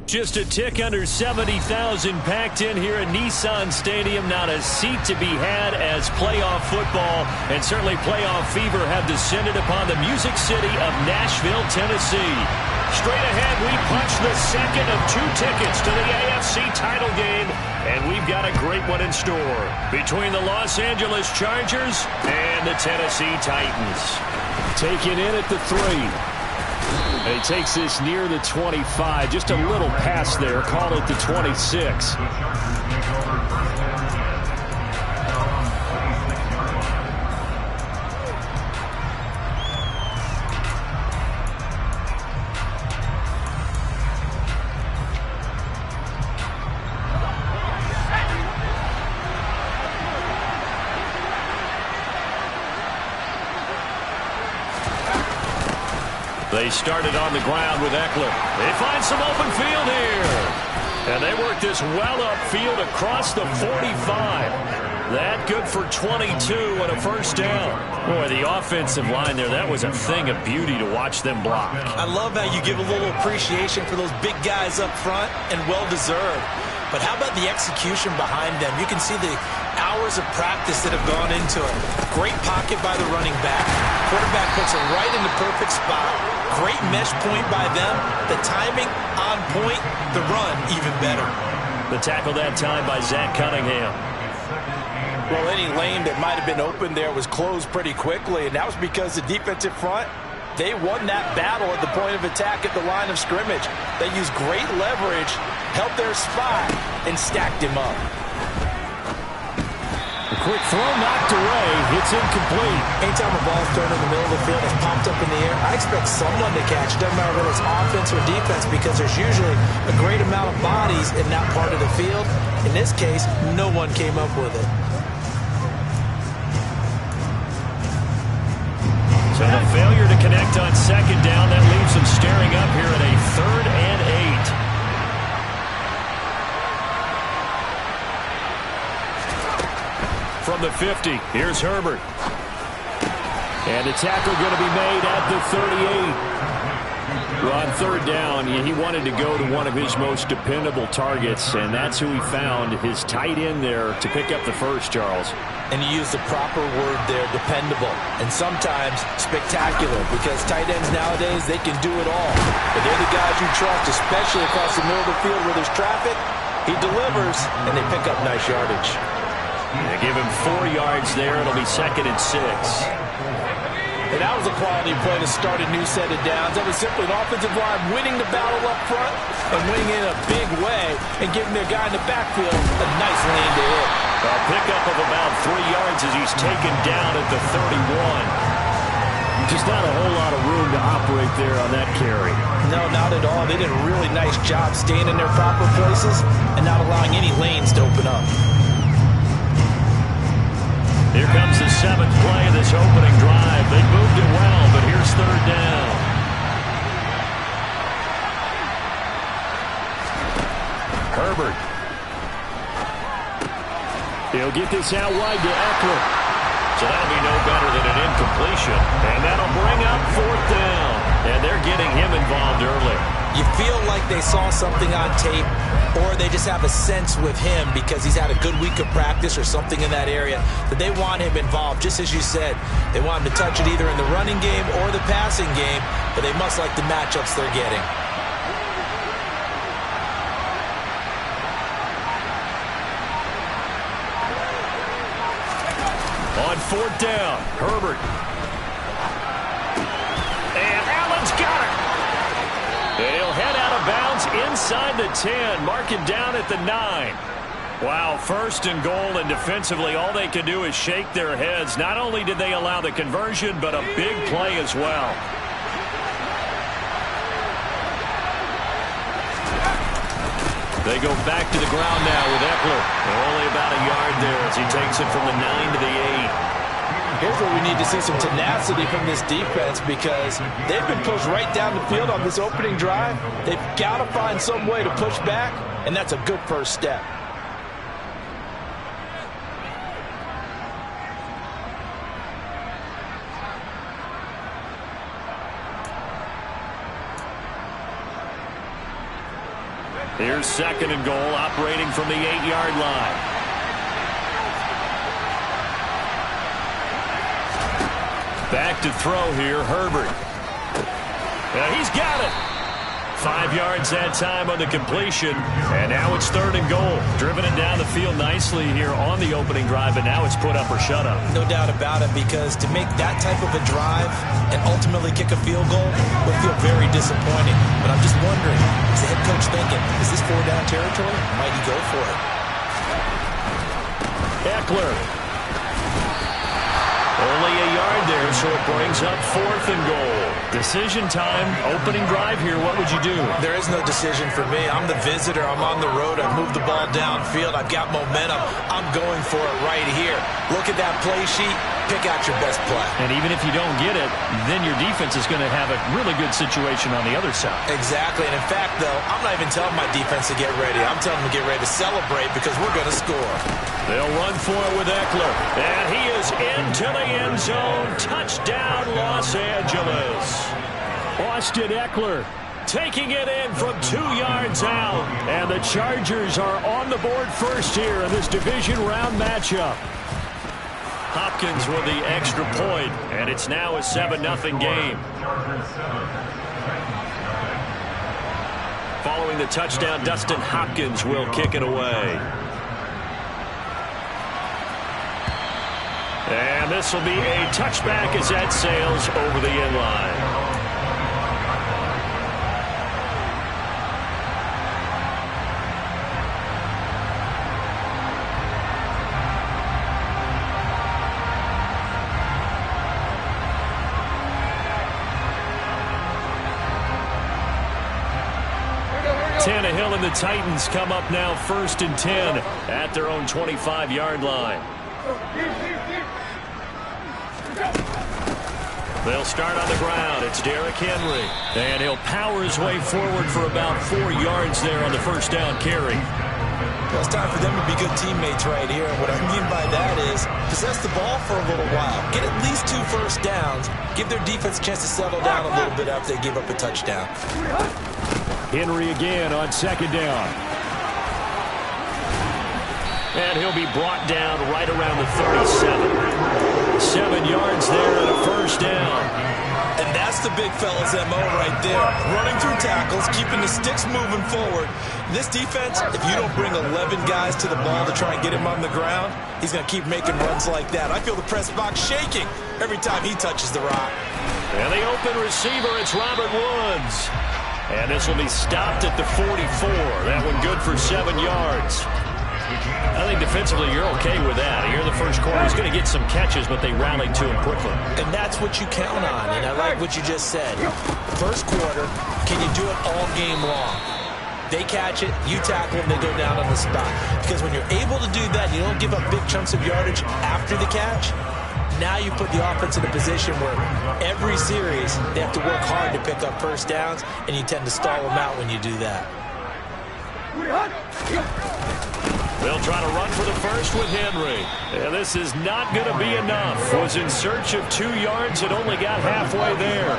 Just a tick under 70,000 packed in here at Nissan Stadium. Not a seat to be had as playoff football and certainly playoff fever have descended upon the Music City of Nashville, Tennessee. Straight ahead, we punch the second of 2 tickets to the AFC title game, and we've got a great one in store between the Los Angeles Chargers and the Tennessee Titans. Taken in at the 3. And he takes this near the 25. Just a little pass there. Call it the 26. They started on the ground with Eckler. They find some open field here. And they work this well upfield across the 45. That good for 22 and a first down. Boy, the offensive line there, that was a thing of beauty to watch them block. I love how you give a little appreciation for those big guys up front, and well-deserved. But how about the execution behind them? You can see the hours of practice that have gone into it. Great pocket by the running back. Quarterback puts it right in the perfect spot. Great mesh point by them. The timing on point. The run even better. The tackle that time by Zach Cunningham. Well, any lane that might have been open there was closed pretty quickly, and that was because the defensive front, they won that battle at the point of attack at the line of scrimmage. They used great leverage, held their spot, and stacked him up. A quick throw knocked away. It's incomplete. Anytime a ball's thrown in the middle of the field, it's popped up in the air, I expect someone to catch. Doesn't matter whether it's offense or defense, because there's usually a great amount of bodies in that part of the field. In this case, no one came up with it. So the failure to connect on second down, that leaves them staring up here at a 3rd and 8. From the 50, here's Herbert. And the tackle going to be made at the 38. Well, on 3rd down, he wanted to go to one of his most dependable targets, and that's who he found, his tight end there, to pick up the first, Charles. And you use the proper word there, dependable, and sometimes spectacular, because tight ends nowadays, they can do it all. But they're the guys you trust, especially across the middle of the field where there's traffic. He delivers, and they pick up nice yardage. They give him 4 yards there. It'll be 2nd and 6. And that was a quality play to start a new set of downs. That was simply an offensive line winning the battle up front and winning in a big way and giving their guy in the backfield a nice lane to hit. A pickup of about 3 yards as he's taken down at the 31. Just not a whole lot of room to operate there on that carry. No, not at all. They did a really nice job staying in their proper places and not allowing any lanes to open up. Here comes the 7th play of this opening drive. They moved it well, but here's 3rd down. Herbert. He'll get this out wide to Eckler. So that'll be no better than an incompletion. And that'll bring up 4th down. And they're getting him involved early. You feel like they saw something on tape, or they just have a sense with him because he's had a good week of practice or something in that area that they want him involved. Just as you said, they want him to touch it either in the running game or the passing game, but they must like the matchups they're getting. On 4th down, Herbert. And Allen's got it. They'll head out of bounds inside the 10, marking down at the 9. Wow, 1st and goal, and defensively all they can do is shake their heads. Not only did they allow the conversion, but a big play as well. They go back to the ground now with Eckler. Only about a yard there as he takes it from the 9 to the 8. Here's where we need to see some tenacity from this defense, because they've been pushed right down the field on this opening drive. They've got to find some way to push back, and that's a good first step. Here's 2nd and goal, operating from the 8-yard line. Back to throw here, Herbert. He's got it. 5 yards that time on the completion, and now it's 3rd and goal. Driven it down the field nicely here on the opening drive, but now it's put up or shut up. No doubt about it, because to make that type of a drive and ultimately kick a field goal would feel very disappointing. But I'm just wondering, is the head coach thinking, is this 4-down territory? Might he go for it? Eckler. Only a yard there, so it brings up 4th and goal. Decision time, opening drive here. What would you do? There is no decision for me. I'm the visitor. I'm on the road. I moved the ball downfield. I've got momentum. I'm going for it right here. Look at that play sheet. Pick out your best play. And even if you don't get it, then your defense is going to have a really good situation on the other side. Exactly. And in fact, though, I'm not even telling my defense to get ready. I'm telling them to get ready to celebrate because we're going to score. They'll run for it with Eckler. And he is into the end zone. Touchdown, Los Angeles. Austin Eckler taking it in from 2 yards out. And the Chargers are on the board first here in this division round matchup. Hopkins with the extra point, and it's now a 7-0 game. Following the touchdown, Dustin Hopkins will kick it away. And this will be a touchback as that sails over the end line. Tannehill and the Titans come up now 1st and 10 at their own 25-yard line. They'll start on the ground. It's Derrick Henry. And he'll power his way forward for about 4 yards there on the first down carry. Well, it's time for them to be good teammates right here. And what I mean by that is possess the ball for a little while. Get at least 2 first downs. Give their defense a chance to settle down a little bit after they give up a touchdown. Henry again on 2nd down. And he'll be brought down right around the 37. 7 yards there and a first down. And that's the big fella's MO right there. Running through tackles, keeping the sticks moving forward. This defense, if you don't bring 11 guys to the ball to try and get him on the ground, he's going to keep making runs like that. I feel the press box shaking every time he touches the rock. And the open receiver, it's Robert Woods. And this will be stopped at the 44. That one good for 7 yards. I think defensively you're okay with that. Here in the first quarter, he's going to get some catches, but they rallied to him quickly. And that's what you count on, and I like what you just said. First quarter, can you do it all game long? They catch it, you tackle them, they go down on the spot. Because when you're able to do that, you don't give up big chunks of yardage after the catch. Now you put the offense in a position where every series they have to work hard to pick up first downs, and you tend to stall them out when you do that. They'll try to run for the first with Henry. And this is not going to be enough. Was in search of 2 yards and only got halfway there.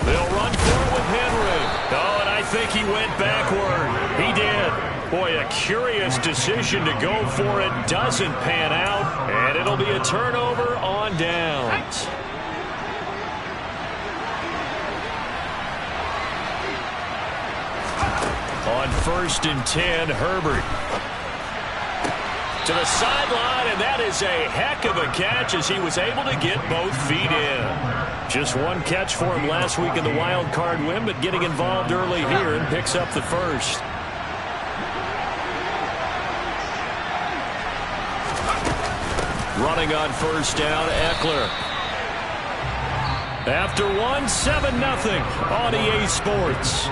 They'll run for it with Henry. Oh, and I think he went backward. He did. Boy, a curious decision to go for it. Doesn't pan out. And it'll be a turnover on downs. On 1st and 10, Herbert. To the sideline, and that is a heck of a catch as he was able to get both feet in. Just one catch for him last week in the wild card win, but getting involved early here and picks up the first. Running on first down, Eckler. After one, 7-0 on EA Sports.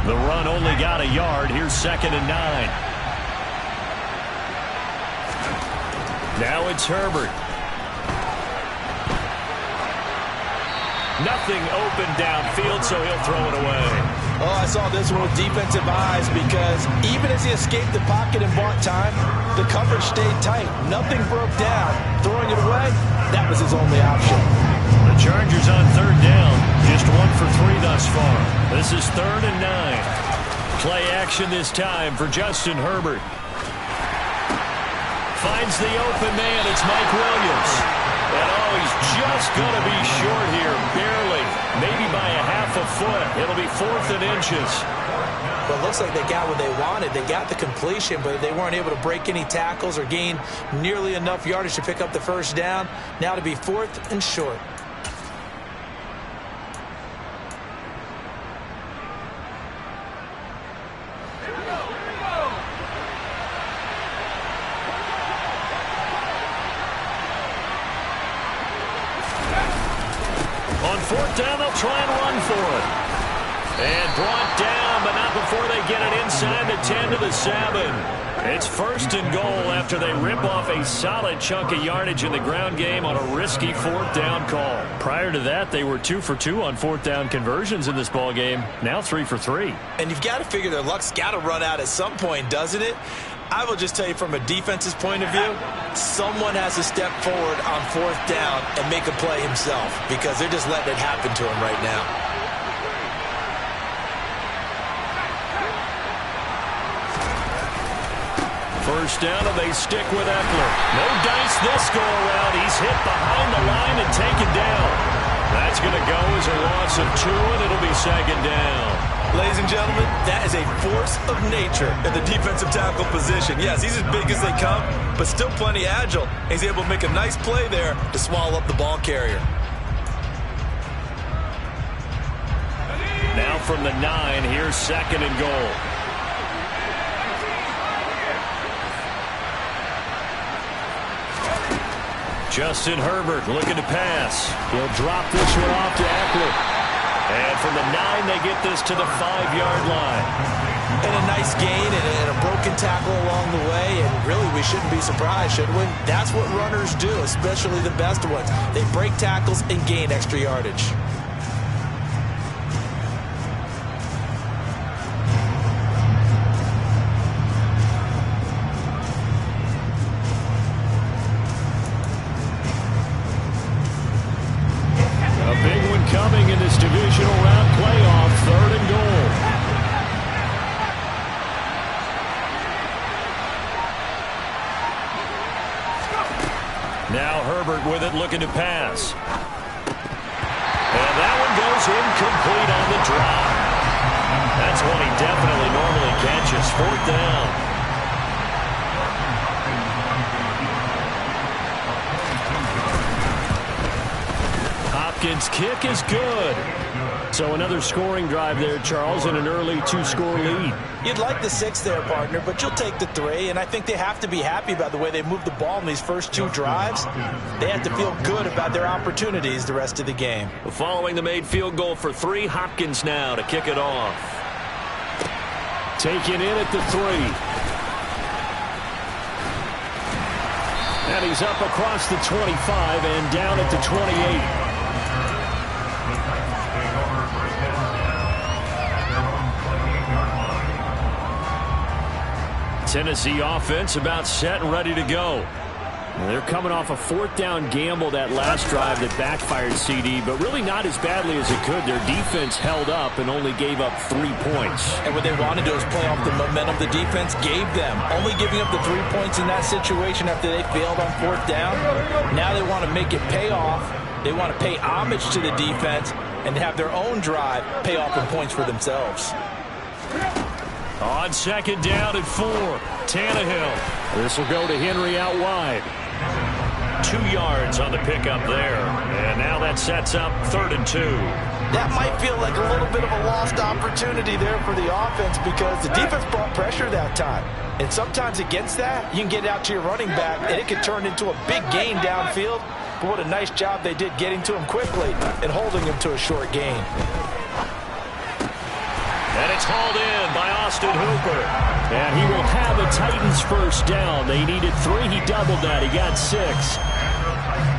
The run only got a yard. Here's 2nd and 9. Now it's Herbert. Nothing open downfield, so he'll throw it away. Oh, I saw this one with defensive eyes because even as he escaped the pocket and bought time, the coverage stayed tight. Nothing broke down. Throwing it away, that was his only option. The Chargers on third down. Just 1 for 3 thus far. This is 3rd and 9. Play action this time for Justin Herbert. Finds the open man. It's Mike Williams. And oh, he's just going to be short here, barely. Maybe by a half a foot. It'll be 4th and inches. Well, it looks like they got what they wanted. They got the completion, but they weren't able to break any tackles or gain nearly enough yardage to pick up the first down. Now to be 4th and short. On 4th down, they'll try and run for it. And brought down, but not before they get it inside the 10 to the 7. It's 1st and goal after they rip off a solid chunk of yardage in the ground game on a risky 4th down call. Prior to that, they were 2 for 2 on 4th down conversions in this ball game. Now 3 for 3. And you've got to figure their luck's got to run out at some point, doesn't it? I will just tell you from a defense's point of view, someone has to step forward on 4th down and make a play himself because they're just letting it happen to him right now. First down, and they stick with Eckler. No dice this go around. He's hit behind the line and taken down. That's going to go as a loss of 2, and it'll be 2nd down. Ladies and gentlemen, that is a force of nature in the defensive tackle position. Yes, he's as big as they come, but still plenty agile. He's able to make a nice play there to swallow up the ball carrier. Now from the 9, here's 2nd and goal. Justin Herbert looking to pass. He'll drop this one off to Eckler. And from the 9, they get this to the 5-yard line. And a nice gain and a broken tackle along the way. And really, we shouldn't be surprised, should we? That's what runners do, especially the best ones. They break tackles and gain extra yardage. Coming in this divisional round playoff, 3rd and goal. Now Herbert with it, looking to pass. And that one goes incomplete on the drop. That's one he definitely normally catches. 4th down. Hopkins' kick is good. So another scoring drive there, Charles, and an early 2-score lead. You'd like the 6 there, partner, but you'll take the 3, and I think they have to be happy about the way they moved the ball in these first 2 drives. They have to feel good about their opportunities the rest of the game. Following the made field goal for 3, Hopkins now to kick it off. Taken in at the 3. And he's up across the 25 and down at the 28. Tennessee offense about set and ready to go. They're coming off a 4th down gamble that last drive that backfired CD, but really not as badly as it could. Their defense held up and only gave up 3 points. And what they want to do is play off the momentum the defense gave them. Only giving up the 3 points in that situation after they failed on 4th down. Now they want to make it pay off. They want to pay homage to the defense and have their own drive pay off in points for themselves. On 2nd down and 4, Tannehill. This will go to Henry out wide. 2 yards on the pickup there. And now that sets up 3rd and 2. That might feel like a little bit of a lost opportunity there for the offense because the defense brought pressure that time. And sometimes against that, you can get out to your running back, and it could turn into a big gain downfield. But what a nice job they did getting to him quickly and holding him to a short gain. And it's hauled in by Austin Hooper. And he will have the Titans first down. They needed 3. He doubled that. He got 6.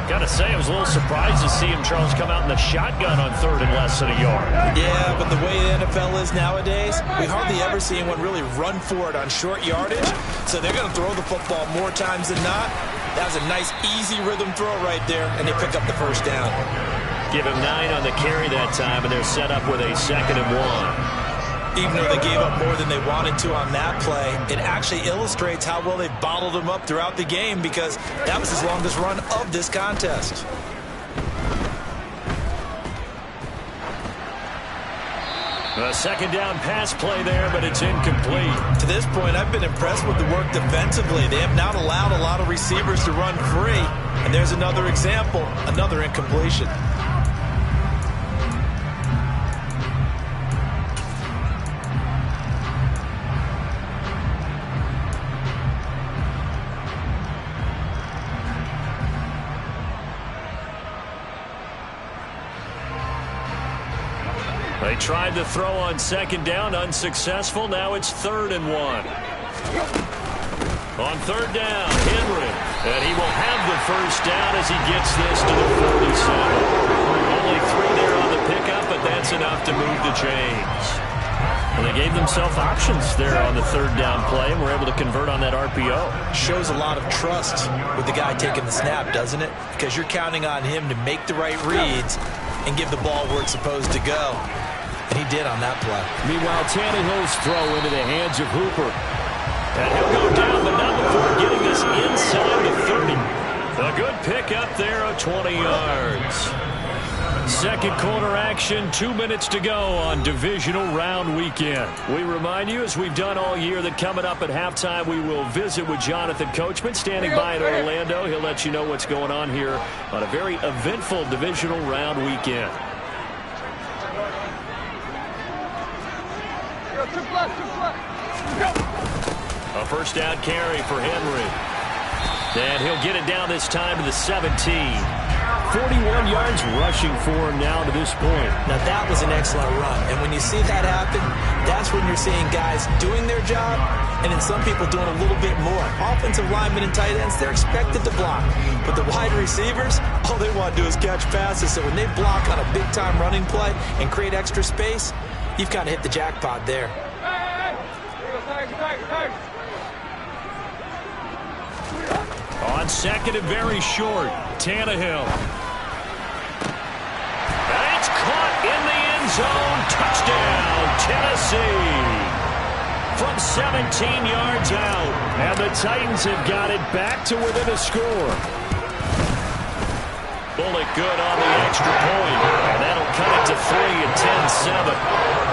Gotta say, I was a little surprised to see him, Charles, come out in the shotgun on third and less than a yard. Yeah, but the way the NFL is nowadays, we hardly ever see anyone really run for it on short yardage. So they're going to throw the football more times than not. That was a nice, easy rhythm throw right there, and they pick up the first down. Give him 9 on the carry that time, and they're set up with a 2nd and 1. Even though they gave up more than they wanted to on that play, it actually illustrates how well they bottled them up throughout the game, because that was his longest run of this contest. A 2nd down pass play there, but it's incomplete. To this point, I've been impressed with the work defensively. They have not allowed a lot of receivers to run free. And there's another example, another incompletion. They tried to throw on 2nd down, unsuccessful. Now it's 3rd and 1. On 3rd down, Henry. And he will have the first down as he gets this to the 47. Only 3 there on the pickup, but that's enough to move the chains. And they gave themselves options there on the 3rd down play, and were able to convert on that RPO. Shows a lot of trust with the guy taking the snap, doesn't it? Because you're counting on him to make the right reads and give the ball where it's supposed to go. And he did on that play. Meanwhile, Tannehill's throw into the hands of Hooper. And he'll go down, but not before getting this inside the 30. A good pickup there of 20 yards. 2nd quarter action, 2 minutes to go on divisional round weekend. We remind you, as we've done all year, that coming up at halftime, we will visit with Jonathan Coachman, standing by in Orlando. He'll let you know what's going on here on a very eventful divisional round weekend. A first down carry for Henry. And he'll get it down this time to the 17. 41 yards rushing for him now to this point. Now that was an excellent run. And when you see that happen, that's when you're seeing guys doing their job and then some people doing a little bit more. Offensive linemen and tight ends, they're expected to block. But the wide receivers, all they want to do is catch passes. So when they block on a big-time running play and create extra space, you've kind of hit the jackpot there. On 2nd and very short, Tannehill. And it's caught in the end zone. Touchdown, Tennessee. From 17 yards out. And the Titans have got it back to within a score. Bullock good on the extra point. And that'll cut it to 3 at 10-7.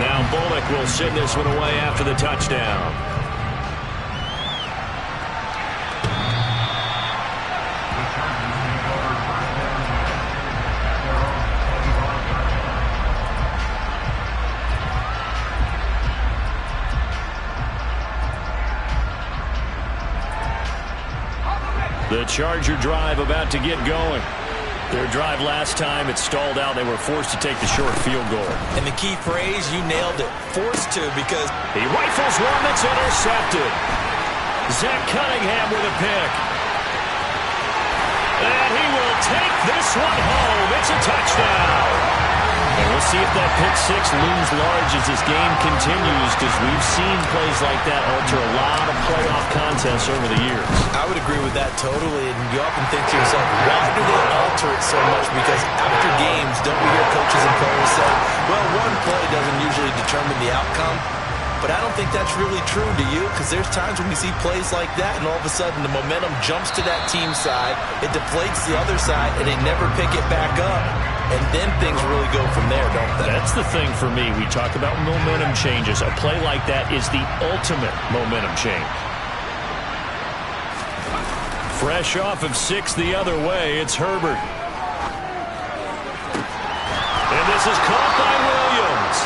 Now Bullock will send this one away after the touchdown. The Charger drive about to get going. Their drive last time, it stalled out. They were forced to take the short field goal. And the key phrase, you nailed it. Forced to, because he rifles one that's intercepted. Zach Cunningham with a pick. And he will take this one home. It's a touchdown. And we'll see if that pick six looms large as this game continues, because we've seen plays like that alter a lot of playoff contests over the years. I would agree with that totally, and you often think to yourself, why do they alter it so much? Because after games, don't we hear coaches and players say, well, one play doesn't usually determine the outcome? But I don't think that's really true, do you? Because there's times when we see plays like that, and all of a sudden the momentum jumps to that team side, it deflates the other side, and they never pick it back up. And then things really go from there, don't they? That's the thing for me. We talk about momentum changes. A play like that is the ultimate momentum change. Fresh off of 6 the other way, it's Herbert. And this is caught by Williams.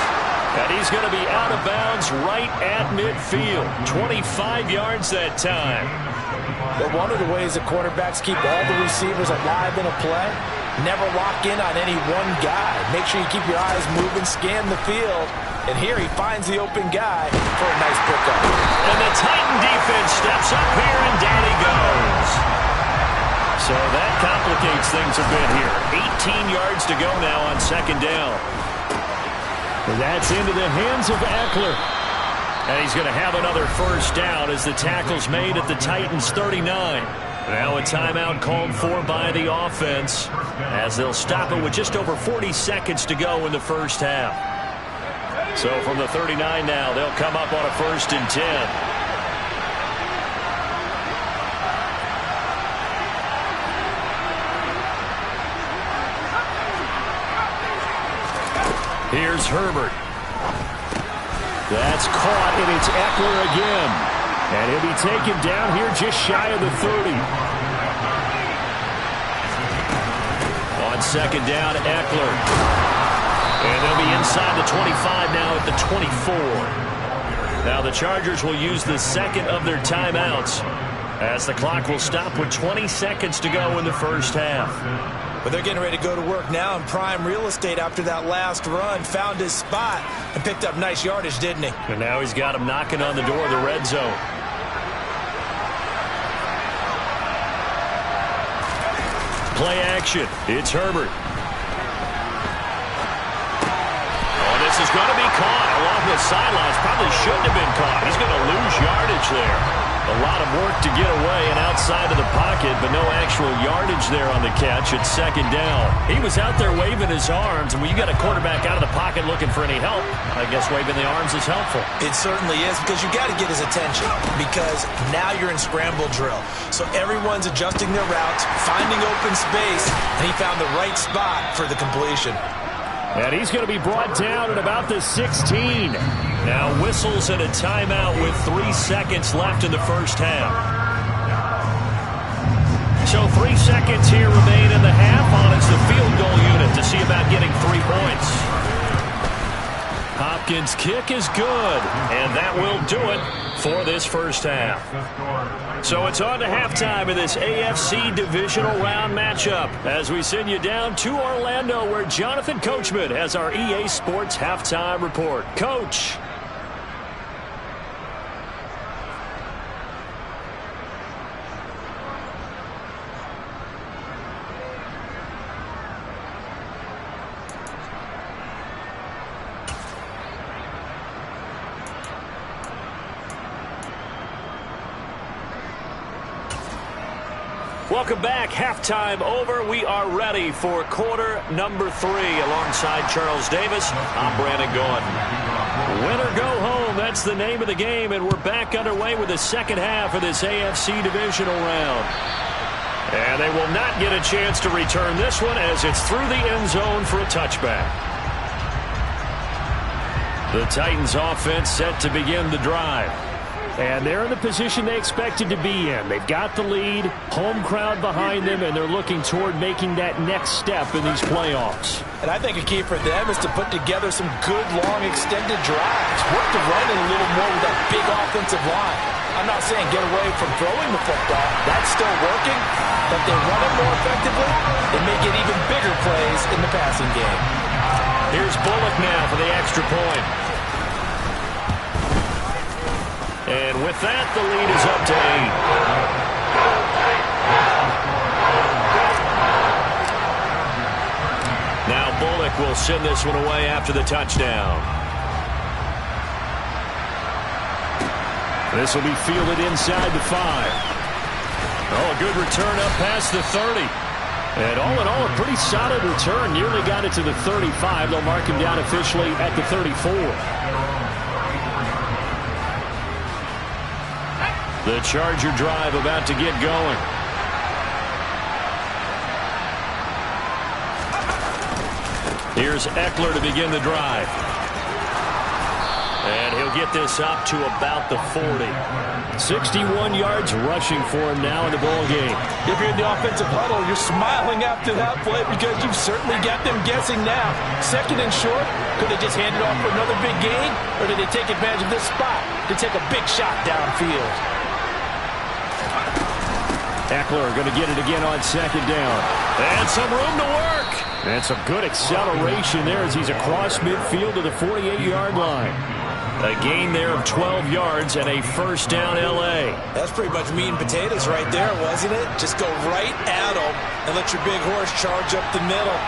And he's going to be out of bounds right at midfield. 25 yards that time. But one of the ways that quarterbacks keep all the receivers alive in a play, never lock in on any one guy. Make sure you keep your eyes moving, scan the field, And here he finds the open guy for a nice pickup. And the Titan defense steps up here, and down he goes. So that complicates things a bit here. 18 yards to go now on second down. And that's into the hands of Eckler. And he's going to have another first down as the tackle's made at the Titans' 39. Now a timeout called for by the offense as they'll stop it with just over 40 seconds to go in the first half. So from the 39 now, they'll come up on a 1st and 10. Here's Herbert. That's caught, and it's Eckler again. And he'll be taken down here just shy of the 30. On second down, Eckler. And they'll be inside the 25 now at the 24. Now the Chargers will use the second of their timeouts as the clock will stop with 20 seconds to go in the first half. But they're getting ready to go to work now in prime real estate after that last run. Found his spot and picked up nice yardage, didn't he? And now he's got him knocking on the door of the red zone. Play action. It's Herbert. Oh, this is going to be caught along the sidelines. Probably shouldn't have been caught. He's going to lose yardage there. A lot of work to get away and outside of the pocket, but no actual yardage there on the catch. It's second down. He was out there waving his arms, and when you got a quarterback out of the pocket looking for any help, I guess waving the arms is helpful. It certainly is, because you got to get his attention, because now you're in scramble drill. So everyone's adjusting their routes, finding open space, and he found the right spot for the completion. And he's going to be brought down at about the 16. Now whistles and a timeout with 3 seconds left in the first half. So 3 seconds here remain in the half on it's the field goal unit to see about getting 3 points. Hopkins' kick is good, and that will do it for this first half. So it's on to halftime of this AFC divisional round matchup as we send you down to Orlando where Jonathan Coachman has our EA Sports halftime report. Coach. Welcome back. Halftime over. We are ready for quarter number 3 alongside Charles Davis. I'm Brandon Gordon. Win or go home. That's the name of the game, and we're back underway with the second half of this AFC divisional round. And they will not get a chance to return this one as it's through the end zone for a touchback. The Titans offense set to begin the drive. And they're in the position they expected to be in. They've got the lead, home crowd behind them, and they're looking toward making that next step in these playoffs. And I think a key for them is to put together some good, long, extended drives. Work the running a little more with that big offensive line. I'm not saying get away from throwing the football. That's still working. But they run it more effectively, they may get even bigger plays in the passing game. Here's Bullock now for the extra point. And with that, the lead is up to 8. Now Bullock will send this one away after the touchdown. This will be fielded inside the 5. Oh, a good return up past the 30. And all in all, a pretty solid return. Nearly got it to the 35. They'll mark him down officially at the 34. The Charger drive about to get going. Here's Eckler to begin the drive. And he'll get this up to about the 40. 61 yards rushing for him now in the ball game. If you're in the offensive huddle, you're smiling after that play because you've certainly got them guessing now. Second and short, could they just hand it off for another big gain? Or did they take advantage of this spot to take a big shot downfield? Eckler going to get it again on second down. And some room to work. And some good acceleration there as he's across midfield to the 48-yard line. A gain there of 12 yards and a first down L.A. That's pretty much meat and potatoes right there, wasn't it? Just go right at them and let your big horse charge up the middle.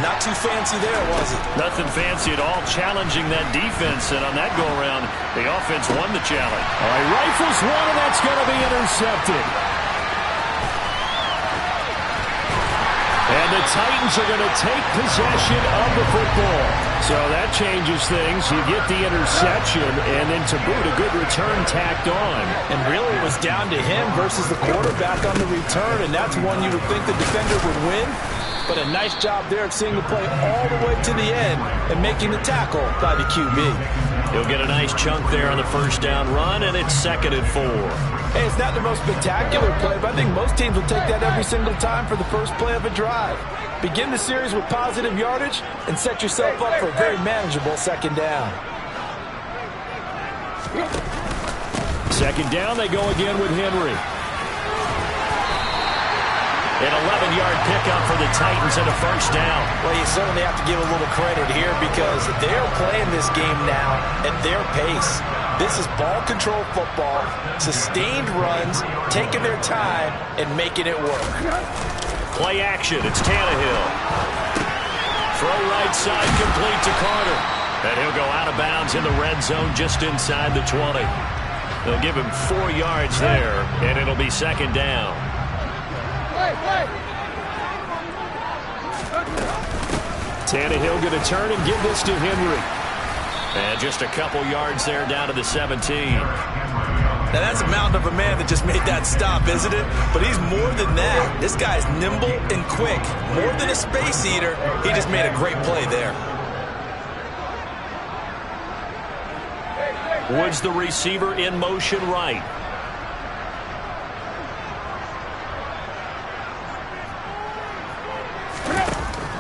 Not too fancy there, was it? Nothing fancy at all, challenging that defense. And on that go-around, the offense won the challenge. All right, rifles one, and that's going to be intercepted. And the Titans are going to take possession of the football. So that changes things. You get the interception, and then to boot, a good return tacked on. And really it was down to him versus the quarterback on the return, and that's one you would think the defender would win. But a nice job there of seeing the play all the way to the end and making the tackle by the QB. He'll get a nice chunk there on the first down run, and it's 2nd and 4. Hey, it's not the most spectacular play, but I think most teams will take that every single time for the first play of a drive. Begin the series with positive yardage and set yourself up for a very manageable 2nd down. 2nd down, they go again with Henry. An 11-yard pickup for the Titans and a first down. Well, you certainly have to give a little credit here because they're playing this game now at their pace. This is ball control football, sustained runs, taking their time, and making it work. Play action, it's Tannehill. Throw right side, complete to Carter. And he'll go out of bounds in the red zone just inside the 20. They'll give him 4 yards there, and it'll be 2nd down. Tannehill going to turn and give this to Henry. And just a couple yards there down to the 17. Now that's a mountain of a man that just made that stop, isn't it? But he's more than that. This guy's nimble and quick. More than a space eater, he just made a great play there. Woods the receiver in motion right.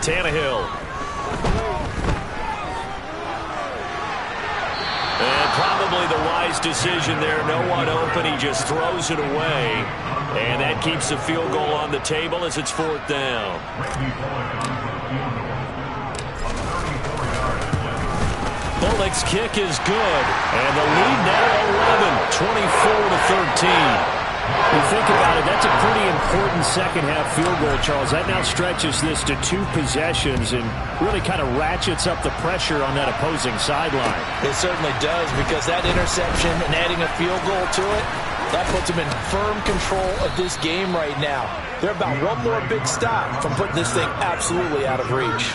Tannehill. And probably the wise decision there. No one open. He just throws it away. And that keeps the field goal on the table as it's 4th down. Bullock's kick is good. And the lead now 11, 24-13. You think about it, that's a pretty important second-half field goal, Charles. That now stretches this to 2 possessions and really kind of ratchets up the pressure on that opposing sideline. It certainly does, because that interception and adding a field goal to it, that puts them in firm control of this game right now. They're about one more big stop from putting this thing absolutely out of reach.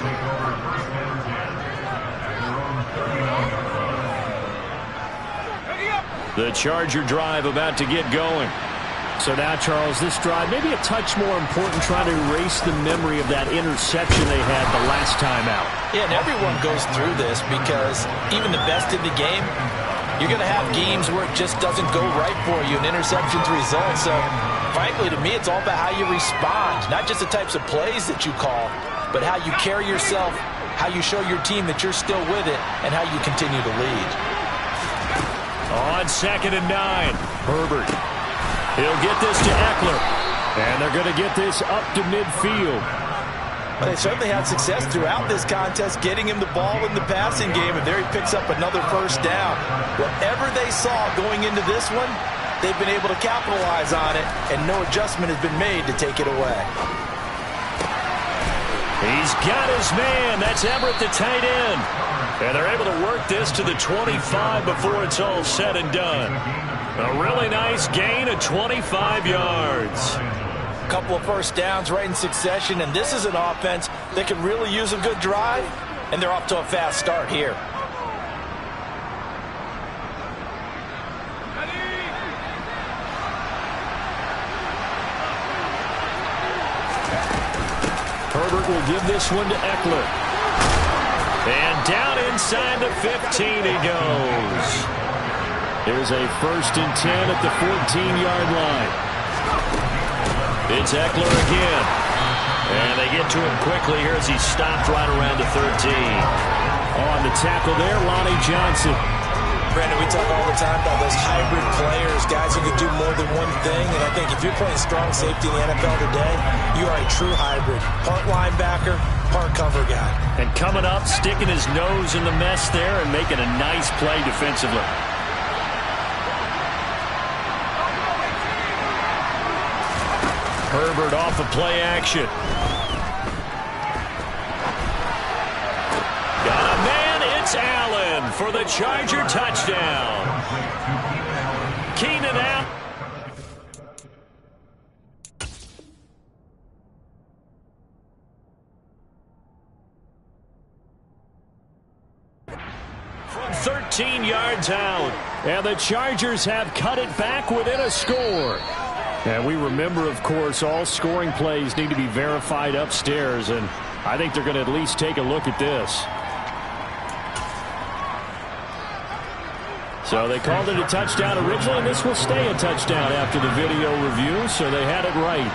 The Charger drive about to get going. So now, Charles, this drive maybe a touch more important, trying to erase the memory of that interception they had the last time out. Yeah, and everyone goes through this because even the best in the game, you're going to have games where it just doesn't go right for you and interceptions result. So, frankly, to me, it's all about how you respond, not just the types of plays that you call, but how you carry yourself, how you show your team that you're still with it, and how you continue to lead. On 2nd and 9, Herbert. He'll get this to Eckler. And they're going to get this up to midfield. But they certainly had success throughout this contest getting him the ball in the passing game, and there he picks up another first down. Whatever they saw going into this one, they've been able to capitalize on it, and no adjustment has been made to take it away. He's got his man. That's Everett, the tight end. And they're able to work this to the 25 before it's all said and done. A really nice gain of 25 yards. A couple of first downs right in succession, and this is an offense that can really use a good drive, and they're off to a fast start here. Herbert will give this one to Eckler. And down inside the 15 he goes. Here's a 1st and 10 at the 14-yard line. It's Eckler again. And they get to him quickly here as he stopped right around the 13. On the tackle there, Lonnie Johnson. Brandon, we talk all the time about those hybrid players, guys who can do more than one thing. And I think if you're playing strong safety in the NFL today, you are a true hybrid. Part linebacker, part cover guy. And coming up, sticking his nose in the mess there and making a nice play defensively. Herbert off the play action. Got a man, it's Allen for the Charger touchdown. Keenan out. From 13 yards out. And the Chargers have cut it back within a score. And we remember, of course, all scoring plays need to be verified upstairs, and I think they're going to at least take a look at this. So they called it a touchdown originally, and this will stay a touchdown after the video review, so they had it right.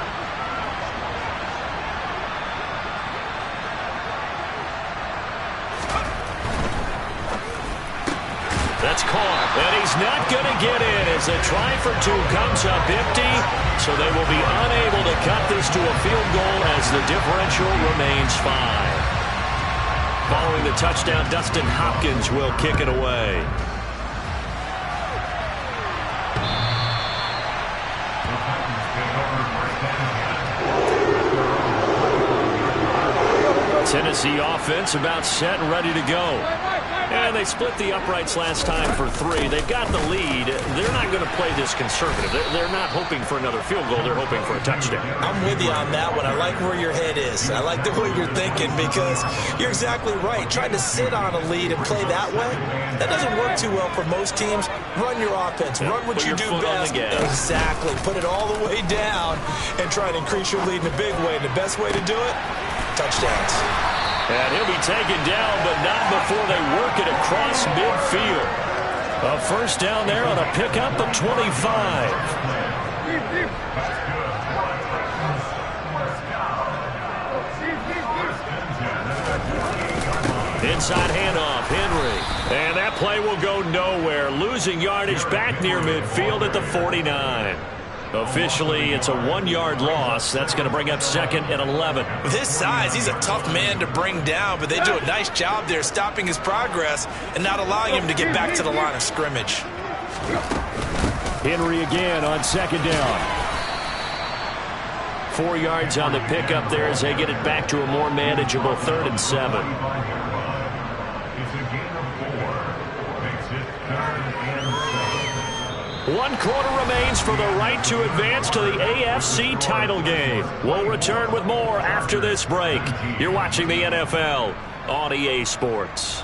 That's caught, and he's not going to get in as the try for two comes up empty, so they will be unable to cut this to a field goal as the differential remains 5. Following the touchdown, Dustin Hopkins will kick it away. Tennessee offense about set and ready to go. And they split the uprights last time for 3. They've got the lead. They're not going to play this conservative. They're not hoping for another field goal. They're hoping for a touchdown. I'm with you on that one. I like where your head is. I like the way you're thinking because you're exactly right. Trying to sit on a lead and play that way, that doesn't work too well for most teams. Run your offense. Run what you do best. Exactly. Put it all the way down and try to increase your lead in a big way. And the best way to do it, touchdowns. And he'll be taken down, but not before they work it across midfield. A first down there on a pickup of 25. Inside handoff, Henry. And that play will go nowhere. Losing yardage back near midfield at the 49. Officially, it's a 1-yard loss. That's going to bring up 2nd and 11. With his size, he's a tough man to bring down, but they do a nice job there stopping his progress and not allowing him to get back to the line of scrimmage. Henry again on 2nd down. 4 yards on the pickup there as they get it back to a more manageable 3rd and 7. One quarter remains for the right to advance to the AFC title game. We'll return with more after this break. You're watching the NFL on EA Sports.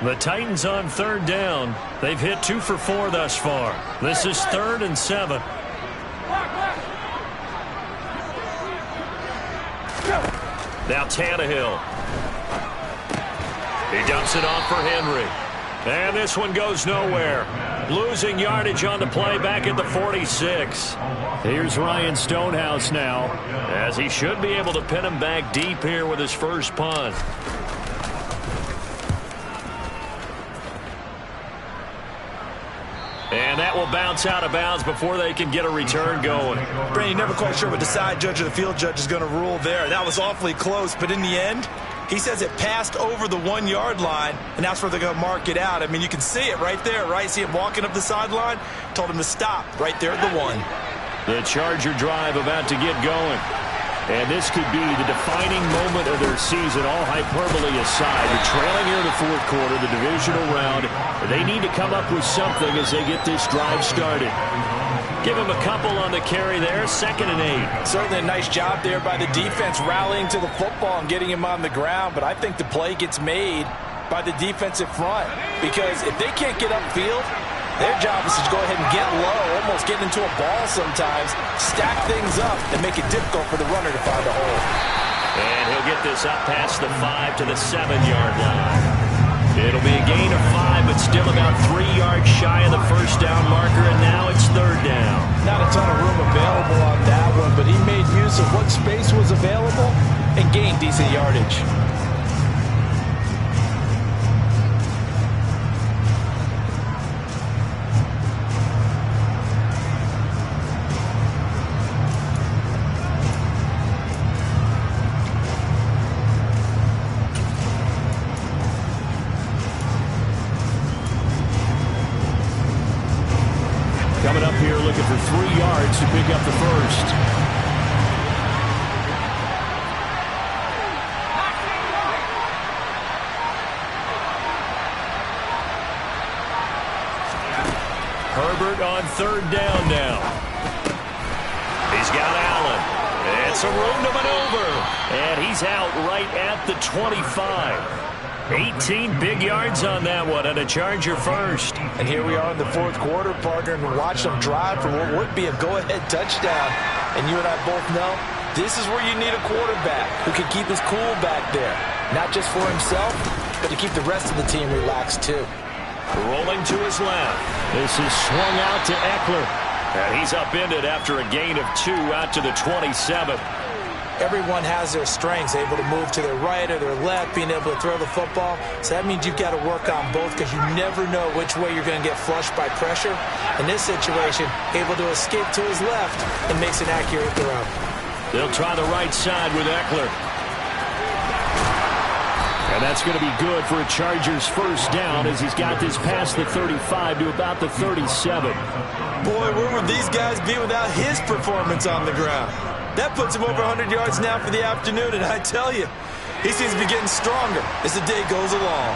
The Titans on 3rd down. They've hit 2 for 4 thus far. This is 3rd and 7. Now Tannehill. He dumps it off for Henry. And this one goes nowhere. Losing yardage on the play back at the 46. Here's Ryan Stonehouse now, as he should be able to pin him back deep here with his first punt. And that will bounce out of bounds before they can get a return going. Brandon, never quite sure what the side judge or the field judge is going to rule there. That was awfully close, but in the end, he says it passed over the 1-yard line, and that's where they're going to mark it out. I mean, you can see it right there, right? See him walking up the sideline? Told him to stop right there at the 1. The Charger drive about to get going. And this could be the defining moment of their season, all hyperbole aside. They're trailing here in the 4th quarter, the divisional round. They need to come up with something as they get this drive started. Give him a couple on the carry there, 2nd and 8. Certainly a nice job there by the defense rallying to the football and getting him on the ground. But I think the play gets made by the defensive front because if they can't get upfield, their job is to go ahead and get low, almost get into a ball sometimes, stack things up, and make it difficult for the runner to find a hole. And he'll get this up past the 5 to the 7-yard line. It'll be a gain of 5, but still about 3 yards shy of the first down marker, and now it's third down. Not a ton of room available on that one, but he made use of what space was available and gained decent yardage. Coming up here looking for 3 yards to pick up the first. Herbert on third down now. He's got Allen. And some room to maneuver. And he's out right at the 25. 18 big yards on that one, and a Charger first. And here we are in the fourth quarter, partner, and watch them drive for what would be a go-ahead touchdown. And you and I both know this is where you need a quarterback who can keep his cool back there. Not just for himself, but to keep the rest of the team relaxed too. Rolling to his left. This is swung out to Eckler. And he's upended after a gain of 2 out to the 27. Everyone has their strengths, able to move to their right or their left, being able to throw the football. So that means you've got to work on both because you never know which way you're going to get flushed by pressure. In this situation, able to escape to his left and makes an accurate throw. They'll try the right side with Eckler. And that's going to be good for a Chargers first down as he's got this past the 35 to about the 37. Boy, where would these guys be without his performance on the ground? That puts him over 100 yards now for the afternoon, and I tell you, he seems to be getting stronger as the day goes along.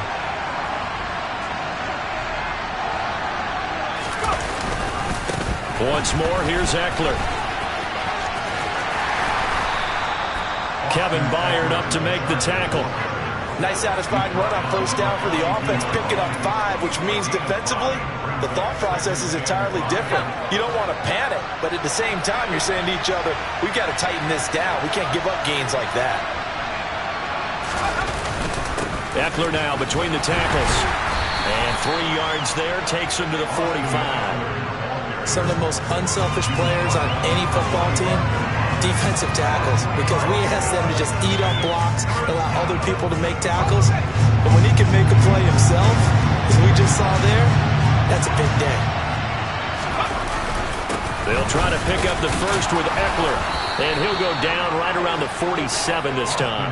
Once more, here's Eckler. Kevin Byard up to make the tackle. Nice satisfying run on first down for the offense, picking up 5, which means defensively, the thought process is entirely different. You don't want to panic, but at the same time, you're saying to each other, we've got to tighten this down. We can't give up gains like that. Eckler now between the tackles. And 3 yards there takes him to the 45. Some of the most unselfish players on any football team, defensive tackles, because we ask them to just eat up blocks, allow other people to make tackles. But when he can make a play himself, as we just saw there, that's a big day. They'll try to pick up the first with Eckler, and he'll go down right around the 47 this time.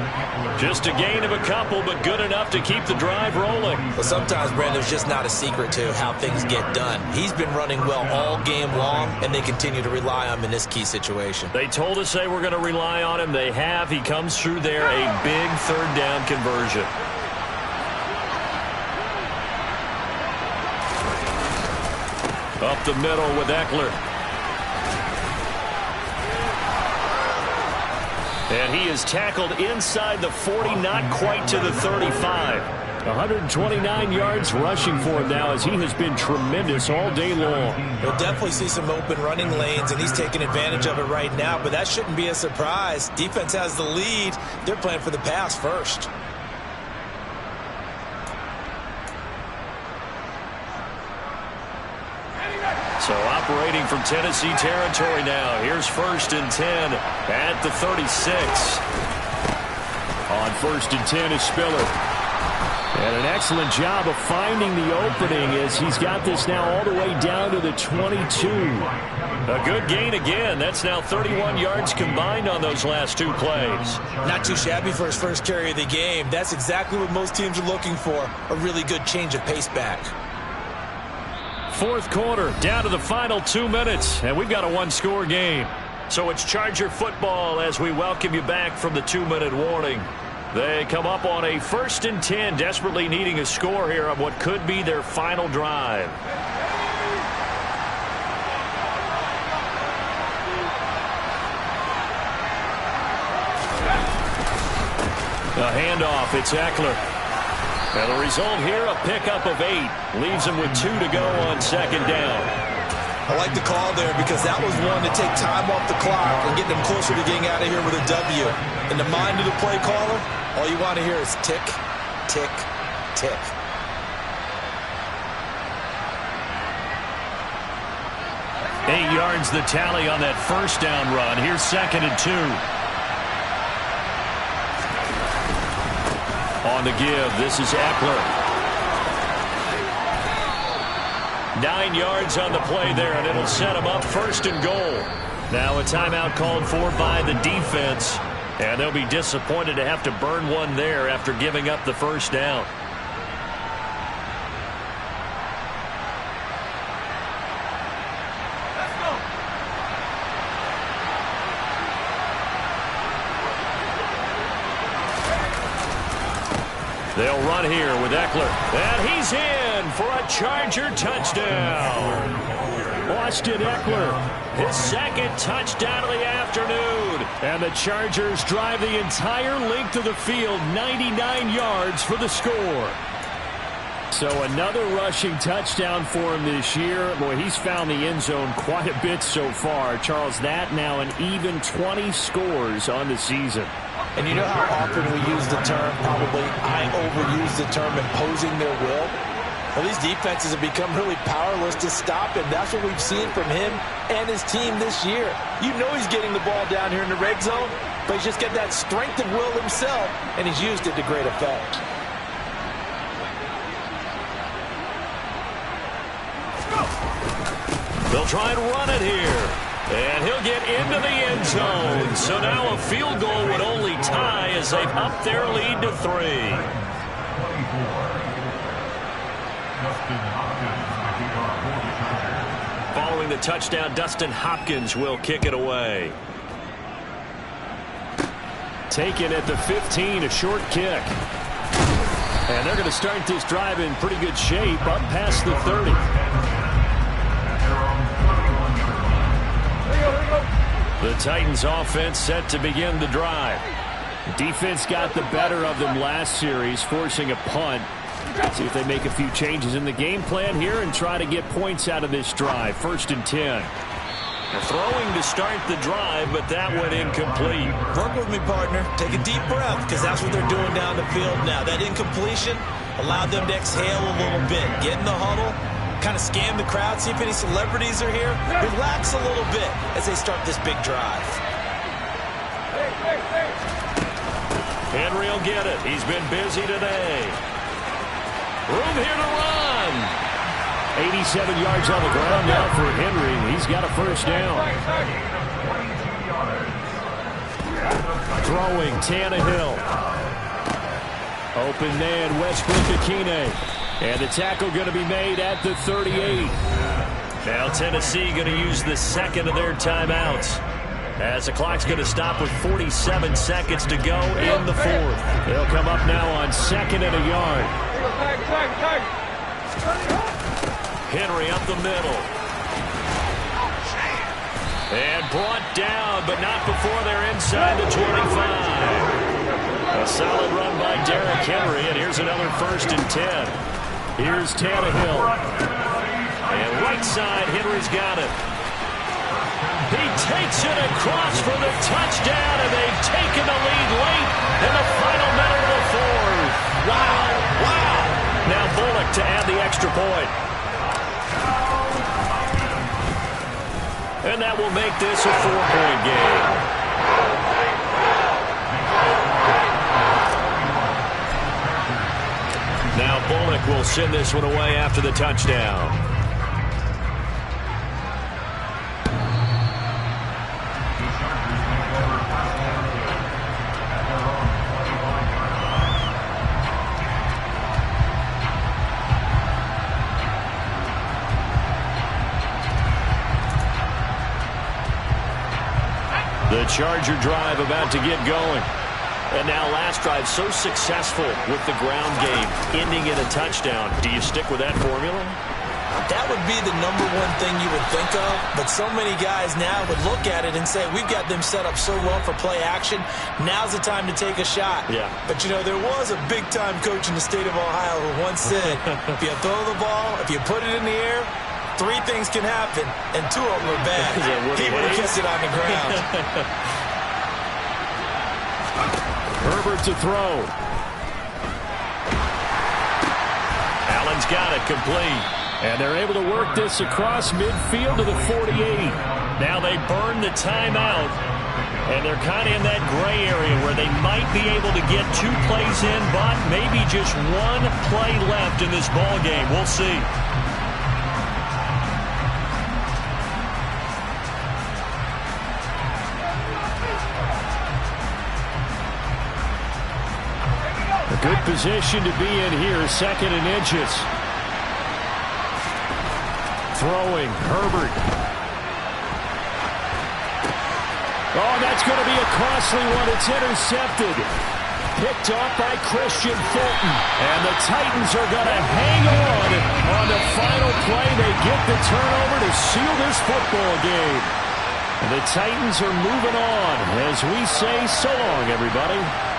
Just a gain of a couple, but good enough to keep the drive rolling. Well, sometimes, Brandon, there's just not a secret to how things get done. He's been running well all game long, and they continue to rely on him in this key situation. They told us they were going to rely on him. They have. He comes through there, a big third down conversion. Up the middle with Eckler. And he is tackled inside the 40, not quite to the 35. 129 yards rushing for him now as he has been tremendous all day long. We'll definitely see some open running lanes, and he's taking advantage of it right now, but that shouldn't be a surprise. Defense has the lead. They're playing for the pass first. So operating from Tennessee territory now. Here's 1st and 10 at the 36. On 1st and 10 is Spiller. And an excellent job of finding the opening as he's got this now all the way down to the 22. A good gain again. That's now 31 yards combined on those last 2 plays. Not too shabby for his first carry of the game. That's exactly what most teams are looking for, a really good change of pace back. 4th quarter, down to the final 2 minutes, and we've got a 1-score game. So it's Charger football as we welcome you back from the 2-minute warning. They come up on a 1st and 10, desperately needing a score here on what could be their final drive. A handoff, it's Eckler. And the result here, a pickup of 8. Leaves him with 2 to go on 2nd down. I like the call there because that was one to take time off the clock and get them closer to getting out of here with a W. In the mind of the play caller, all you want to hear is tick, tick, tick. 8 yards the tally on that first down run. Here's 2nd and 2. On the give, this is Eckler. 9 yards on the play there, and it'll set him up 1st and goal. Now a timeout called for by the defense, and they'll be disappointed to have to burn one there after giving up the first down. They'll run here with Eckler. And he's in for a Charger touchdown. Austin Eckler, his 2nd touchdown of the afternoon. And the Chargers drive the entire length of the field, 99 yards for the score. So another rushing touchdown for him this year. Boy, he's found the end zone quite a bit so far. Charles, that now an even 20 scores on the season. And you know how often we use the term, probably I overuse the term imposing their will? Well, these defenses have become really powerless to stop him. That's what we've seen from him and his team this year. You know he's getting the ball down here in the red zone, but he's just got that strength of will himself, and he's used it to great effect. They'll try and run it here. And he'll get into the end zone. So now a field goal would only tie as they've upped their lead to 3. Following the touchdown, Dustin Hopkins will kick it away. Taken at the 15, a short kick. And they're going to start this drive in pretty good shape, up past the 30. The Titans offense set to begin the drive. Defense got the better of them last series, forcing a punt. See if they make a few changes in the game plan here and try to get points out of this drive. 1st and 10. They're throwing to start the drive, but that went incomplete. Work with me, partner. Take a deep breath, because that's what they're doing down the field now. That incompletion allowed them to exhale a little bit. Get in the huddle. Kind of scan the crowd, see if any celebrities are here. Relax a little bit as they start this big drive. Henry will get it. He's been busy today. Room here to run. 87 yards on the ground now for Henry. He's got a first down. Throwing, Tannehill. Open man, Westbrook-Akine. And the tackle going to be made at the 38. Now Tennessee going to use the 2nd of their timeouts, as the clock's going to stop with 47 seconds to go in the 4th. They'll come up now on 2nd and a yard. Henry up the middle. And brought down, but not before they're inside the 25. A solid run by Derrick Henry, and here's another 1st and 10. Here's Tannehill. And right side, Henry's got it. He takes it across for the touchdown, and they've taken the lead late in the final minute of the 4th. Wow, wow. Now Bullock to add the extra point. And that will make this a 4-point game. Now Bullock will send this one away after the touchdown. The Charger drive about to get going. And now last drive so successful with the ground game, ending in a touchdown. Do you stick with that formula? That would be the #1 thing you would think of, but so many guys now would look at it and say, we've got them set up so well for play action. Now's the time to take a shot. Yeah. But, you know, there was a big-time coach in the state of Ohio who once said, if you throw the ball, if you put it in the air, 3 things can happen, and 2 of them are bad. He would have kept it on the ground. Herbert to throw. Allen's got it complete. And they're able to work this across midfield to the 48. Now they burn the timeout. And they're kind of in that gray area where they might be able to get 2 plays in, but maybe just 1 play left in this ball game. We'll see. A good position to be in here, 2nd and inches. Throwing, Herbert. Oh, that's going to be a costly one. It's intercepted. Picked off by Christian Fulton. And the Titans are going to hang on the final play. They get the turnover to seal this football game. And the Titans are moving on as we say so long, everybody.